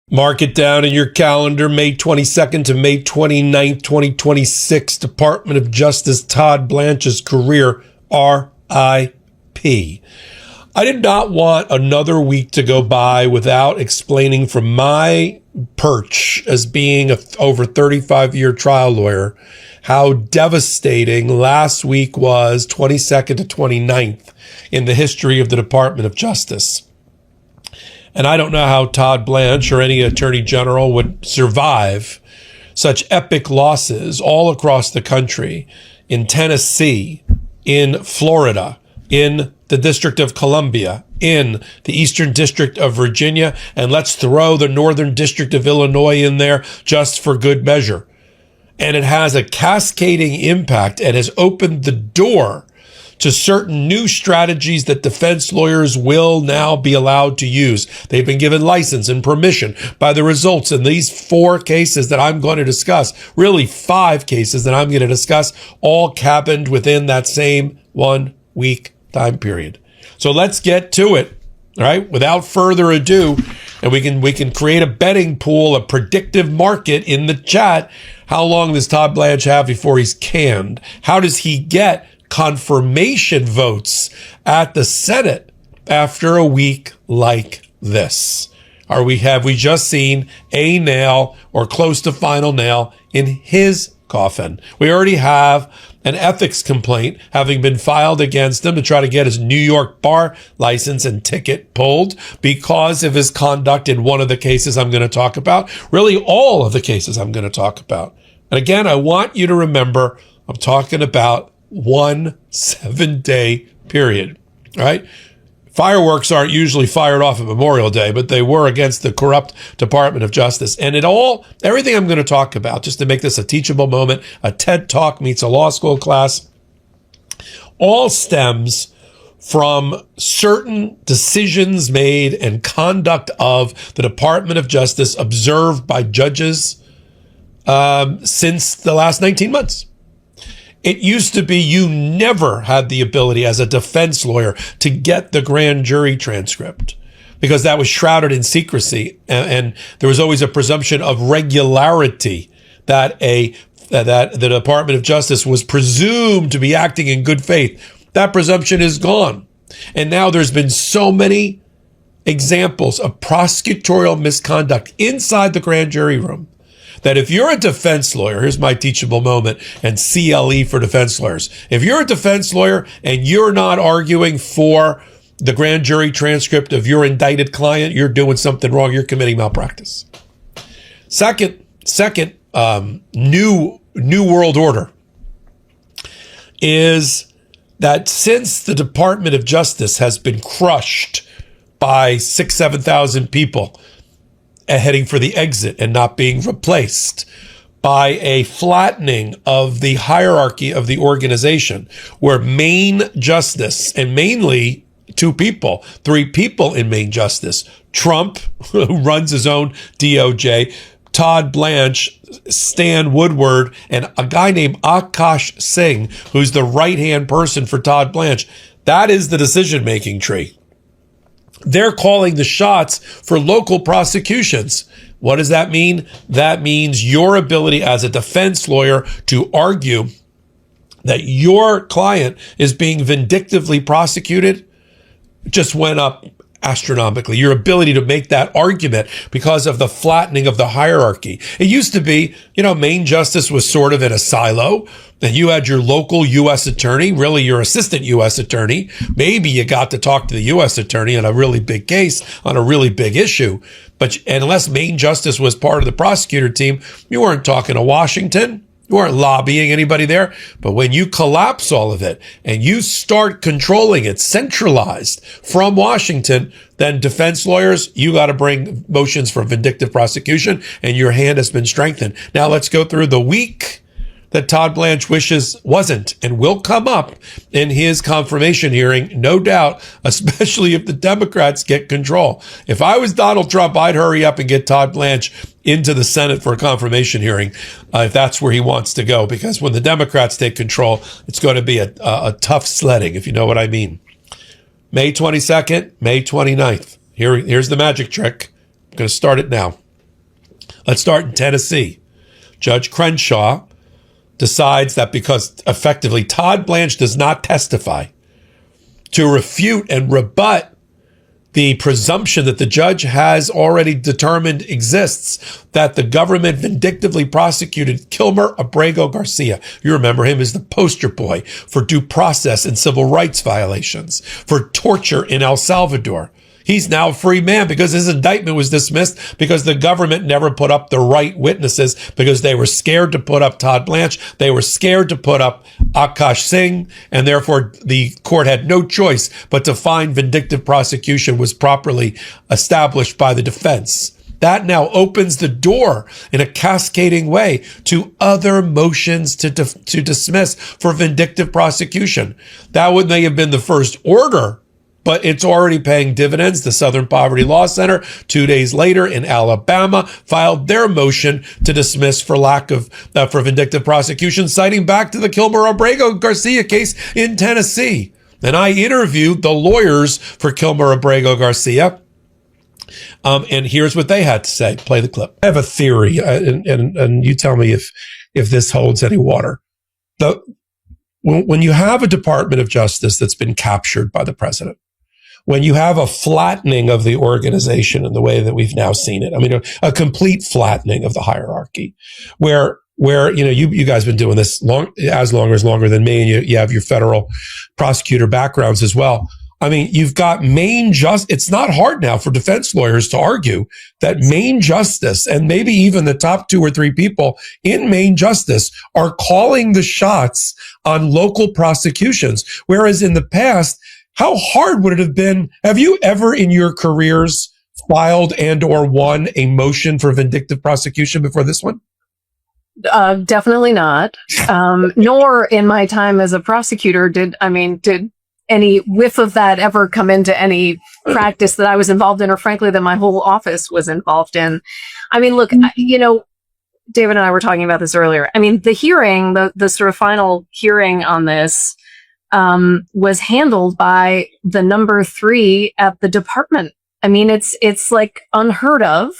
Mark it down in your calendar, May 22nd to May 29th, 2026, Department of Justice Todd Blanche's career, R.I.P. I did not want another week to go by without explaining from my perch as being an over 35-year trial lawyer how devastating last week was, 22nd to 29th, in the history of the Department of Justice. And I don't know how Todd Blanche or any attorney general would survive such epic losses all across the country, in Tennessee, in Florida, in the District of Columbia, in the Eastern District of Virginia, and let's throw the Northern District of Illinois in there just for good measure. And it has a cascading impact and has opened the door to certain new strategies that defense lawyers will now be allowed to use. They've been given license and permission by the results in these 4 cases that I'm going to discuss, really 5 cases that I'm going to discuss, all cabined within that same 1 week time period. So let's get to it, all right? Without further ado, and we can create a betting pool, a predictive market in the chat. How long does Todd Blanche have before he's canned? How does he get confirmation votes at the Senate after a week like this? Have we just seen a nail or close to final nail in his coffin? We already have an ethics complaint having been filed against him to try to get his New York bar license and ticket pulled because of his conduct in one of the cases I'm going to talk about, really all of the cases I'm going to talk about. And again, I want you to remember, I'm talking about 1 7-day period, right? Fireworks aren't usually fired off at Memorial Day, but they were against the corrupt Department of Justice. And everything I'm going to talk about, just to make this a teachable moment, a TED Talk meets a law school class, all stems from certain decisions made and conduct of the Department of Justice observed by judges since the last 19 months. It used to be you never had the ability as a defense lawyer to get the grand jury transcript because that was shrouded in secrecy. And there was always a presumption of regularity that the Department of Justice was presumed to be acting in good faith. That presumption is gone. And now there's been so many examples of prosecutorial misconduct inside the grand jury room that if you're a defense lawyer, here's my teachable moment and CLE for defense lawyers. If you're a defense lawyer and you're not arguing for the grand jury transcript of your indicted client, you're doing something wrong. You're committing malpractice. Second, new world order is that since the Department of Justice has been crushed by 6,000-7,000 people heading for the exit and not being replaced by a flattening of the hierarchy of the organization, where main justice, and mainly 3 people in main justice, Trump, who runs his own DOJ, Todd Blanche, Stan Woodward, and a guy named Akash Singh, who's the right-hand person for Todd Blanche. That is the decision-making tree. They're calling the shots for local prosecutions. What does that mean? That means your ability as a defense lawyer to argue that your client is being vindictively prosecuted just went up astronomically. Your ability to make that argument because of the flattening of the hierarchy. It used to be, main justice was sort of in a silo, and you had your local U.S. attorney, really your assistant U.S. attorney. Maybe you got to talk to the U.S. attorney on a really big case, on a really big issue. But unless main justice was part of the prosecutor team, you weren't talking to Washington. You weren't lobbying anybody there. But when you collapse all of it and you start controlling it centralized from Washington, then defense lawyers, you got to bring motions for vindictive prosecution, and your hand has been strengthened. Now let's go through the week that Todd Blanche wishes wasn't and will come up in his confirmation hearing, no doubt, especially if the Democrats get control. If I was Donald Trump, I'd hurry up and get Todd Blanche into the Senate for a confirmation hearing, if that's where he wants to go, because when the Democrats take control, it's going to be a tough sledding, if you know what I mean. May 22nd, May 29th. Here's the magic trick. I'm going to start it now. Let's start in Tennessee. Judge Crenshaw decides that because effectively Todd Blanche does not testify to refute and rebut the presumption that the judge has already determined exists, that the government vindictively prosecuted Kilmer Abrego Garcia. You remember him as the poster boy for due process and civil rights violations, for torture in El Salvador. He's now a free man because his indictment was dismissed because the government never put up the right witnesses because they were scared to put up Todd Blanche. They were scared to put up Akash Singh, and therefore the court had no choice but to find vindictive prosecution was properly established by the defense. That now opens the door in a cascading way to other motions to dismiss for vindictive prosecution. That may have been the first order, but it's already paying dividends. The Southern Poverty Law Center, 2 days later in Alabama, filed their motion to dismiss for lack of, for vindictive prosecution, citing back to the Kilmer Abrego Garcia case in Tennessee. And I interviewed the lawyers for Kilmer Abrego Garcia. And here's what they had to say. Play the clip. I have a theory, and you tell me if this holds any water. When you have a Department of Justice that's been captured by the president, when you have a flattening of the organization in the way that we've now seen it, I mean, a complete flattening of the hierarchy, where you guys have been doing this longer than me, and you have your federal prosecutor backgrounds as well. I mean, you've got it's not hard now for defense lawyers to argue that Maine justice and maybe even the top 2 or 3 people in Maine justice are calling the shots on local prosecutions. Whereas in the past, how hard would it have been? Have you ever in your careers filed and or won a motion for vindictive prosecution before this one? Definitely not. Nor in my time as a prosecutor did any whiff of that ever come into any practice that I was involved in, or frankly, that my whole office was involved in. I mean, look, David and I were talking about this earlier. I mean, the hearing, the sort of final hearing on this, was handled by the number 3 at the department. I mean, it's like unheard of.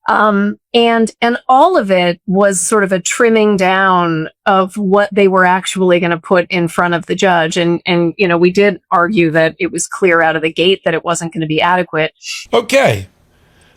And all of it was sort of a trimming down of what they were actually going to put in front of the judge. And, we did argue that it was clear out of the gate that it wasn't going to be adequate. Okay.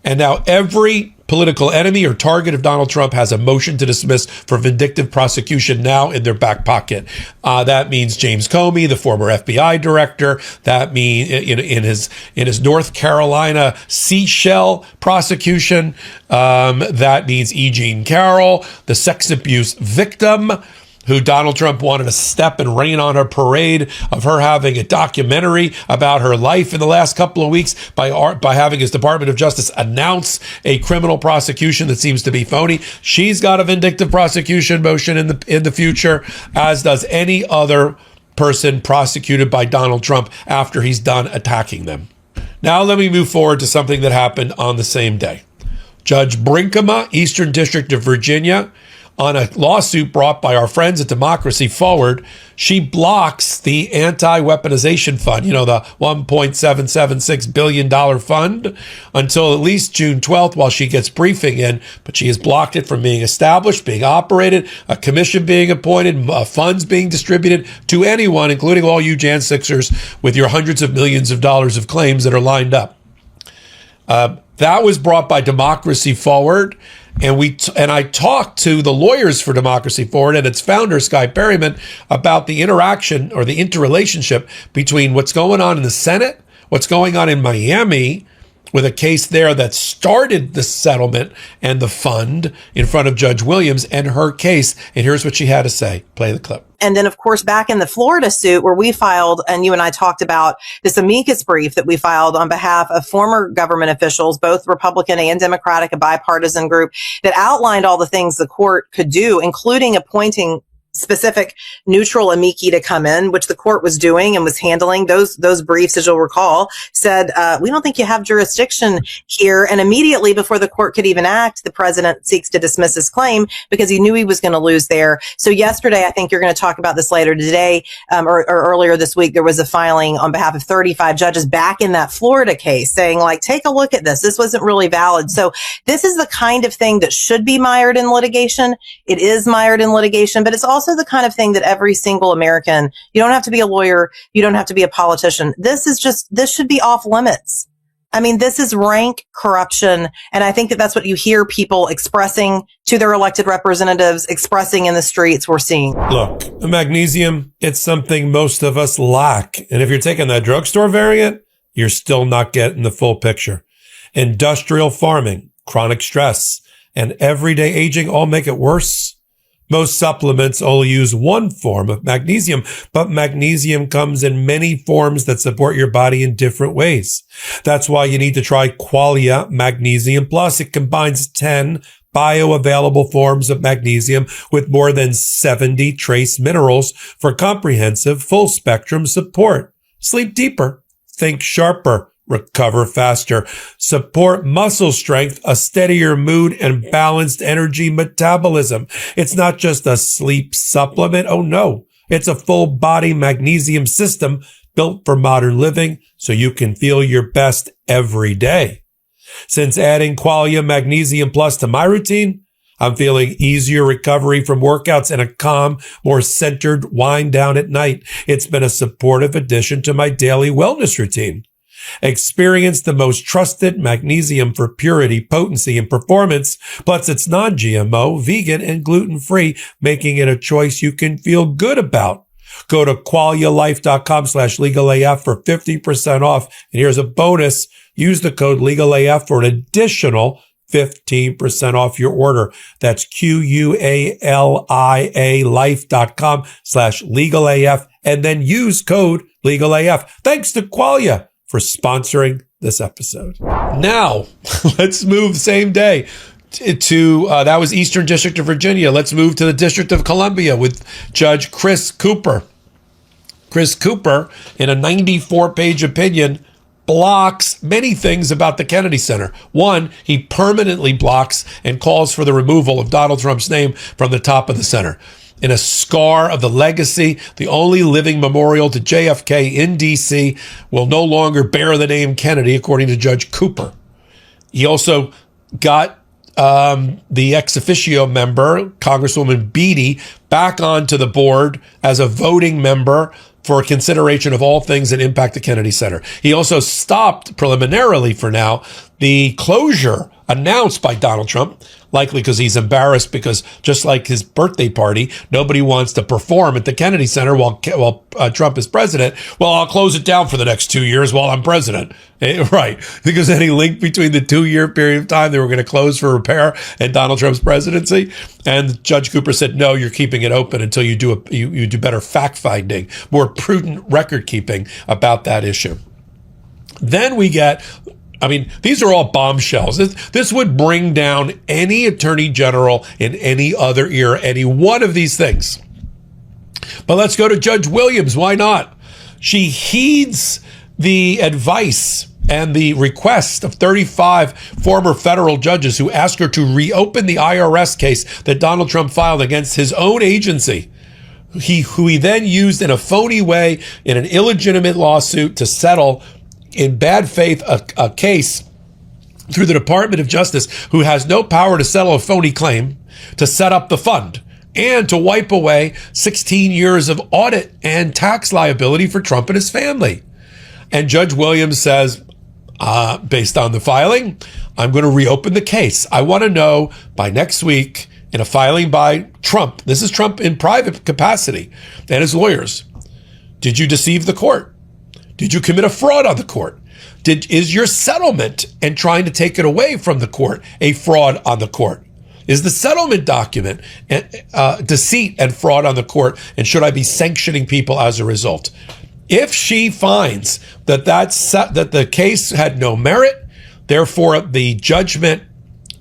And now every political enemy or target of Donald Trump has a motion to dismiss for vindictive prosecution now in their back pocket. That means James Comey, the former FBI director. That means in his North Carolina seashell prosecution. That means E. Jean Carroll, the sex abuse victim, who Donald Trump wanted to step and rain on her parade of her having a documentary about her life in the last couple of weeks by having his Department of Justice announce a criminal prosecution that seems to be phony. She's got a vindictive prosecution motion in the future, as does any other person prosecuted by Donald Trump after he's done attacking them. Now let me move forward to something that happened on the same day. Judge Brinkema, Eastern District of Virginia, on a lawsuit brought by our friends at Democracy Forward, she blocks the anti-weaponization fund, the $1.776 billion fund, until at least June 12th while she gets briefing in. But she has blocked it from being established, being operated, a commission being appointed, funds being distributed to anyone, including all you Jan 6ers with your hundreds of millions of dollars of claims that are lined up. That was brought by Democracy Forward. And I talked to the lawyers for Democracy Forward and its founder, Sky Perryman, about the interaction or the interrelationship between what's going on in the Senate, what's going on in Miami with a case there that started the settlement and the fund in front of Judge Williams, and her case. And here's what she had to say. Play the clip. And then, of course, back in the Florida suit where we filed, and you and I talked about this amicus brief that we filed on behalf of former government officials, both Republican and Democratic, a bipartisan group that outlined all the things the court could do, including appointing specific neutral amici to come in, which the court was doing and was handling. Those briefs, as you'll recall, said, we don't think you have jurisdiction here. And immediately before the court could even act, the president seeks to dismiss his claim because he knew he was going to lose there. So yesterday, I think you're going to talk about this later today, or earlier this week, there was a filing on behalf of 35 judges back in that Florida case saying, like, take a look at this. This wasn't really valid. So this is the kind of thing that should be mired in litigation. It is mired in litigation, but it's also the kind of thing that every single American, you don't have to be a lawyer, you don't have to be a politician. This should be off limits. I mean, this is rank corruption. And I think that that's what you hear people expressing to their elected representatives, expressing in the streets. We're seeing. Look, magnesium, it's something most of us lack. And if you're taking that drugstore variant, you're still not getting the full picture. Industrial farming, chronic stress, and everyday aging all make it worse. Most supplements only use one form of magnesium, but magnesium comes in many forms that support your body in different ways. That's why you need to try Qualia Magnesium Plus. It combines 10 bioavailable forms of magnesium with more than 70 trace minerals for comprehensive full spectrum support. Sleep deeper, think sharper, recover faster, support muscle strength, a steadier mood, and balanced energy metabolism. It's not just a sleep supplement. Oh no, it's a full body magnesium system built for modern living so you can feel your best every day. Since adding Qualia Magnesium Plus to my routine, I'm feeling easier recovery from workouts and a calm, more centered wind down at night. It's been a supportive addition to my daily wellness routine. Experience the most trusted magnesium for purity, potency, and performance. Plus, it's non-GMO, vegan, and gluten-free, making it a choice you can feel good about. Go to qualialife.com/legalaf for 50% off. And here's a bonus. Use the code LegalAF for an additional 15% off your order. That's QUALIA life.com/legalaf and then use code LegalAF. Thanks to Qualia for sponsoring this episode. Now, let's move same day to that was Eastern District of Virginia. Let's move to the District of Columbia with Judge Chris Cooper. Chris Cooper, in a 94-page opinion, blocks many things about the Kennedy Center. One, he permanently blocks and calls for the removal of Donald Trump's name from the top of the center. In a scar of the legacy, the only living memorial to JFK in D.C. will no longer bear the name Kennedy, according to Judge Cooper. He also got the ex officio member, Congresswoman Beatty, back onto the board as a voting member for consideration of all things that impact the Kennedy Center. He also stopped preliminarily for now the closure announced by Donald Trump, likely because he's embarrassed because just like his birthday party, nobody wants to perform at the Kennedy Center while Trump is president. Well, I'll close it down for the next 2 years while I'm president. Right. Because any link between the 2-year period of time they were going to close for repair and Donald Trump's presidency. And Judge Cooper said, no, you're keeping it open until you do you do better fact finding, more prudent record keeping about that issue. Then we get, these are all bombshells. This would bring down any attorney general in any other era, any one of these things. But let's go to Judge Williams. Why not? She heeds the advice and the request of 35 former federal judges who asked her to reopen the IRS case that Donald Trump filed against his own agency, who he then used in a phony way in an illegitimate lawsuit to settle in bad faith a case through the Department of Justice, who has no power to settle a phony claim, to set up the fund, and to wipe away 16 years of audit and tax liability for Trump and his family. And Judge Williams says, based on the filing, I'm going to reopen the case. I want to know by next week, in a filing by Trump, this is Trump in private capacity and his lawyers, did you deceive the court? Did you commit a fraud on the court? Is your settlement and trying to take it away from the court a fraud on the court? Is the settlement document deceit and fraud on the court? And should I be sanctioning people as a result? If she finds that that the case had no merit, therefore the Judgment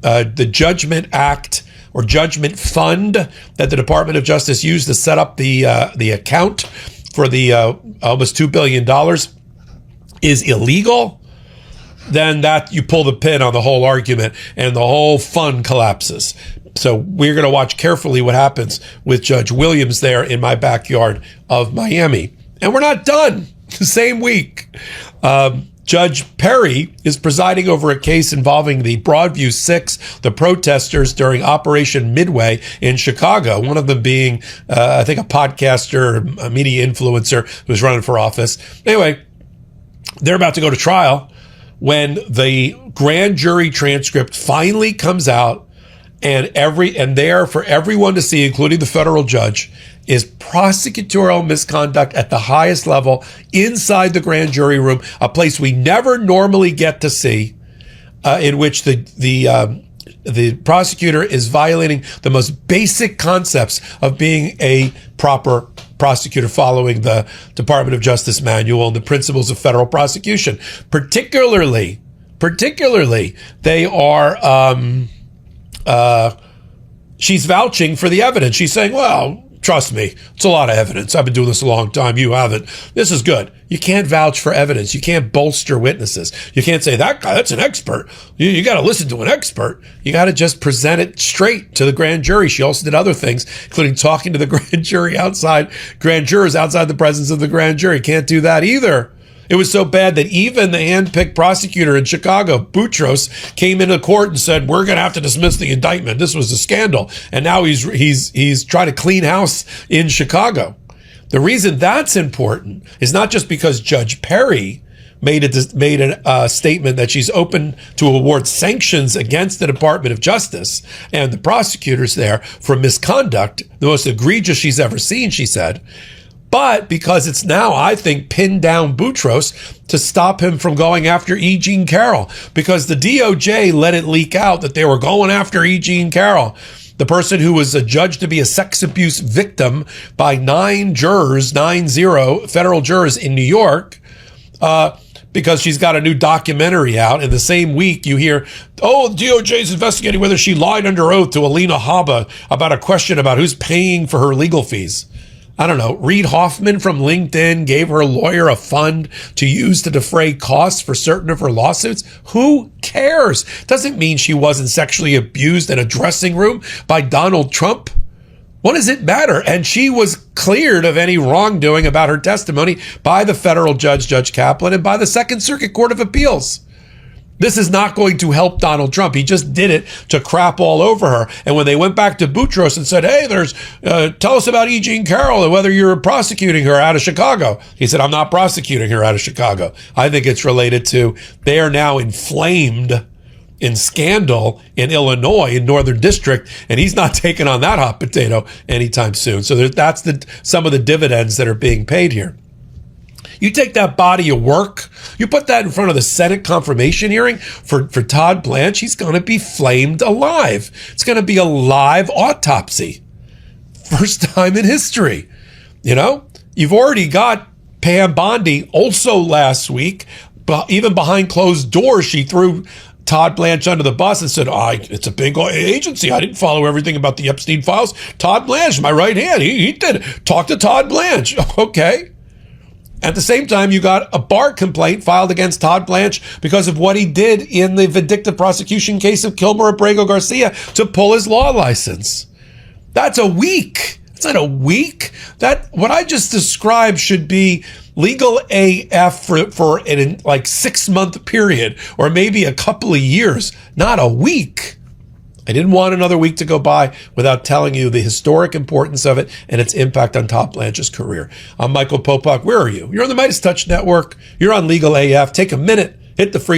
Act or judgment fund that the Department of Justice used to set up the account for the almost $2 billion is illegal, then that you pull the pin on the whole argument and the whole fund collapses. So we're going to watch carefully what happens with Judge Williams there in my backyard of Miami. And we're not done. The same week, Judge Perry is presiding over a case involving the Broadview Six, the protesters during Operation Midway in Chicago, one of them being, I think, a podcaster, a media influencer who was running for office. Anyway, they're about to go to trial when the grand jury transcript finally comes out, and there for everyone to see, including the federal judge, is prosecutorial misconduct at the highest level inside the grand jury room, a place we never normally get to see, in which the prosecutor is violating the most basic concepts of being a proper prosecutor, following the Department of Justice manual and the principles of federal prosecution. Particularly, they are, she's vouching for the evidence. She's saying, well, trust me, it's a lot of evidence. I've been doing this a long time. You haven't. This is good. You can't vouch for evidence. You can't bolster witnesses. You can't say, that guy, that's an expert. You got to listen to an expert. You got to just present it straight to the grand jury. She also did other things, including talking to the grand jurors outside the presence of the grand jury. Can't do that either. It was so bad that even the hand-picked prosecutor in Chicago, Boutros, came into court and said, we're going to have to dismiss the indictment. This was a scandal. And now he's trying to clean house in Chicago. The reason that's important is not just because Judge Perry made a statement that she's open to award sanctions against the Department of Justice and the prosecutors there for misconduct, the most egregious she's ever seen, she said, but because it's now, I think, pinned down Boutros to stop him from going after E. Jean Carroll, because the DOJ let it leak out that they were going after E. Jean Carroll, the person who was adjudged to be a sex abuse victim by 9 federal jurors in New York, because she's got a new documentary out. In the same week, you hear, DOJ is investigating whether she lied under oath to Alina Habba about a question about who's paying for her legal fees. I don't know, Reid Hoffman from LinkedIn gave her lawyer a fund to use to defray costs for certain of her lawsuits. Who cares? Doesn't mean she wasn't sexually abused in a dressing room by Donald Trump. What does it matter? And she was cleared of any wrongdoing about her testimony by the federal judge, Judge Kaplan, and by the Second Circuit Court of Appeals. This is not going to help Donald Trump. He just did it to crap all over her. And when they went back to Boutros and said, hey, tell us about E. Jean Carroll and whether you're prosecuting her out of Chicago. He said, I'm not prosecuting her out of Chicago. I think it's related to they are now inflamed in scandal in Illinois, in Northern District, and he's not taking on that hot potato anytime soon. So that's some of the dividends that are being paid here. You take that body of work, you put that in front of the Senate confirmation hearing for Todd Blanche, he's going to be flamed alive. It's going to be a live autopsy. First time in history. You know, you've already got Pam Bondi also last week, but even behind closed doors, she threw Todd Blanche under the bus and said, it's a big agency. I didn't follow everything about the Epstein files. Todd Blanche, my right hand, he did. Talk to Todd Blanche. Okay. At the same time, you got a bar complaint filed against Todd Blanche because of what he did in the vindictive prosecution case of Kilmer Abrego Garcia to pull his law license. That's a week. It's not a week. That what I just described should be legal AF for an 6-month period or maybe a couple of years, not a week. I didn't want another week to go by without telling you the historic importance of it and its impact on Todd Blanche's career. I'm Michael Popok. Where are you? You're on the Midas Touch Network. You're on Legal AF. Take a minute, hit the free